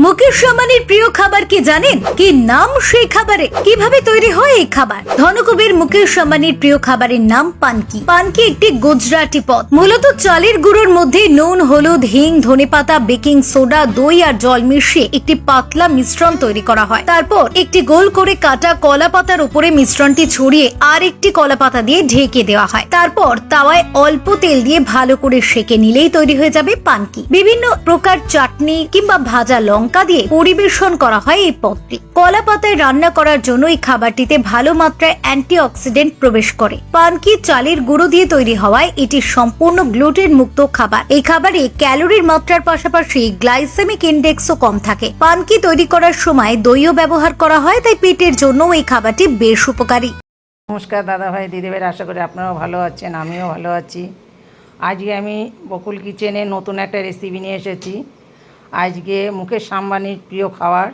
মুকেশ আম্বানির প্রিয় খাবার কি জানেন? কি নাম সেই খাবারে? কিভাবে তৈরি হয় এই খাবার? ধনকুবের মুকেশ আম্বানির প্রিয় খাবারের নাম পানকি। পানকি একটি গুজরাটি পদ। মূলত চালের গুঁড়োর মধ্যে নুন, হলুদ, হিং, ধনেপাতা, বেকিং সোডা, দই আর জল মিশিয়ে একটি পাতলা মিশ্রণ তৈরি করা হয়। তারপর একটি গোল করে কাটা কলা পাতার উপরে মিশ্রণটি ছড়িয়ে আর একটি কলা পাতা দিয়ে ঢেকে দেওয়া হয়। তারপর তাওয়ায় অল্প তেল দিয়ে ভালো করে সেঁকে নিলেই তৈরি হয়ে যাবে পানকি। বিভিন্ন প্রকার চাটনি কিংবা ভাজা লঙ্কা দিয়ে পরিবেশন করা হয় এই পদটি। কলা পাতায় রান্না করার জন্য এই খাবারটিতে ভালো মাত্রায় অ্যান্টিঅক্সিডেন্ট প্রবেশ করে। পানকি চালের গুঁড়ো দিয়ে তৈরি হওয়ায় এটি সম্পূর্ণ গ্লুটেন মুক্ত খাবার। এই খাবারে ক্যালোরির মাত্রার পাশাপাশি গ্লাইসেমিক ইন্ডেক্সও কম থাকে। পানকি তৈরি করার সময় দইও ব্যবহার করা হয়, তাই পেটের জন্য এই খাবারটি বেশ উপকারী। নমস্কার দাদা ভাই দিদিভাই, আশা করি আপনারাও ভালো আছেন, আমিও ভালো আছি। আজকে আমি বকুল কিচেনে নতুন একটা রেসিপি নিয়ে এসেছি। আজকে মুকেশ আম্বানির প্রিয় খাবার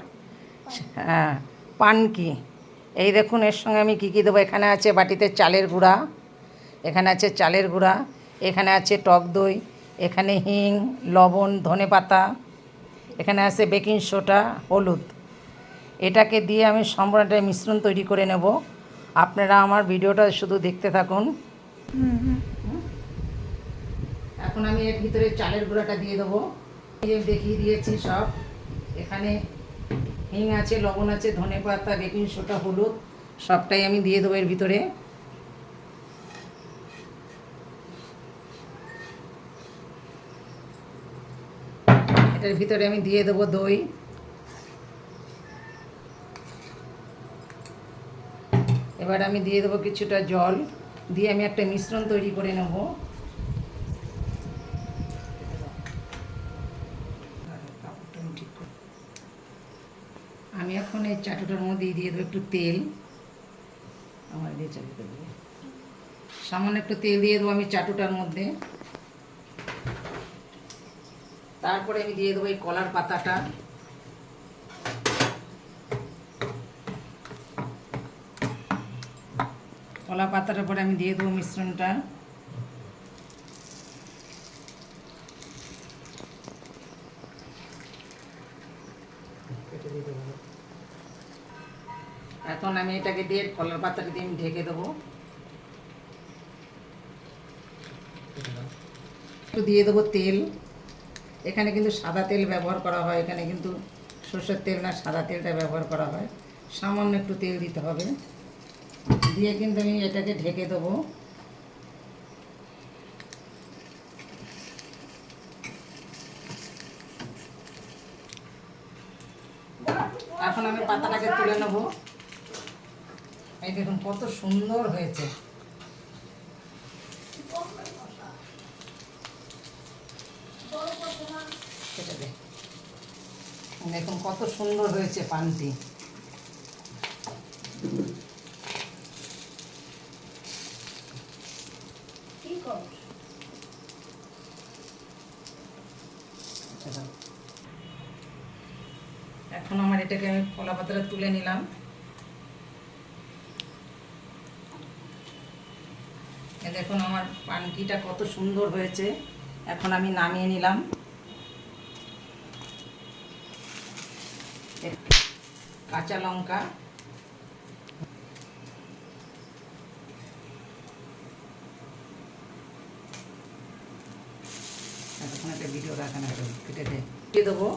পানকি। এই দেখুন এর সঙ্গে আমি কী কী দেবো। এখানে আছে বাটিতে চালের গুঁড়া, এখানে আছে চালের গুঁড়া, এখানে আছে টক দই, এখানে হিং, লবণ, ধনেপাতা, এখানে আছে বেকিং সোডা, হলুদ। এটাকে দিয়ে আমি সম্পূর্ণ একটা মিশ্রণ তৈরি করে নেব। আপনারা আমার ভিডিওটা শুধু দেখতে থাকুন। এখন আমি এর ভিতরে চালের গুঁড়াটা দিয়ে দেবো। দেখিয়ে দিয়েছি সব। এখানে হিং আছে, লবণ আছে, ধনেপাতা, বেকিং সোডা, হলুদ সবটাই আমি দিয়ে দেবো এর ভিতরে। এটার ভিতরে আমি দিয়ে দেবো দই। এবার আমি দিয়ে দেবো কিছুটা জল, দিয়ে আমি একটা মিশ্রণ তৈরি করে নেব। আমি এখন এই চাটুটার মধ্যে দিয়ে দেবো একটু তেল। আমার দিয়ে চাটু দেবো, সামান্য একটু তেল দিয়ে দেবো আমি চাটুটার মধ্যে। তারপরে আমি দিয়ে দেবো এই কলার পাতাটা। কলা পাতাটার পরে আমি দিয়ে দেবো মিশ্রণটা। এখন আমি এটাকে দিয়ে কলার পাতাটা দিয়ে আমি ঢেকে দেবো। একটু দিয়ে দেবো তেল। এখানে কিন্তু সাদা তেল ব্যবহার করা হয়, এখানে কিন্তু সরষের তেল না, সাদা তেলটা ব্যবহার করা হয়। সামান্য একটু তেল দিতে হবে, দিয়ে কিন্তু আমি এটাকে ঢেকে দেবো। এখন আমি পাতাটাকে তুলে নেব। এই দেখুন কত সুন্দর হয়েছে। দেখুন কত সুন্দর হয়েছে পানটি। এখন আমার এটাকে আমি কলা পাতাটা তুলে নিলাম। দেখুন আমার পানকিটা কত সুন্দর হয়েছে। এখন আমি নামিয়ে নিলাম। কাঁচা লঙ্কা, এখন একটা ভিডিও রাখা না, কেটে দিয়ে দেবো।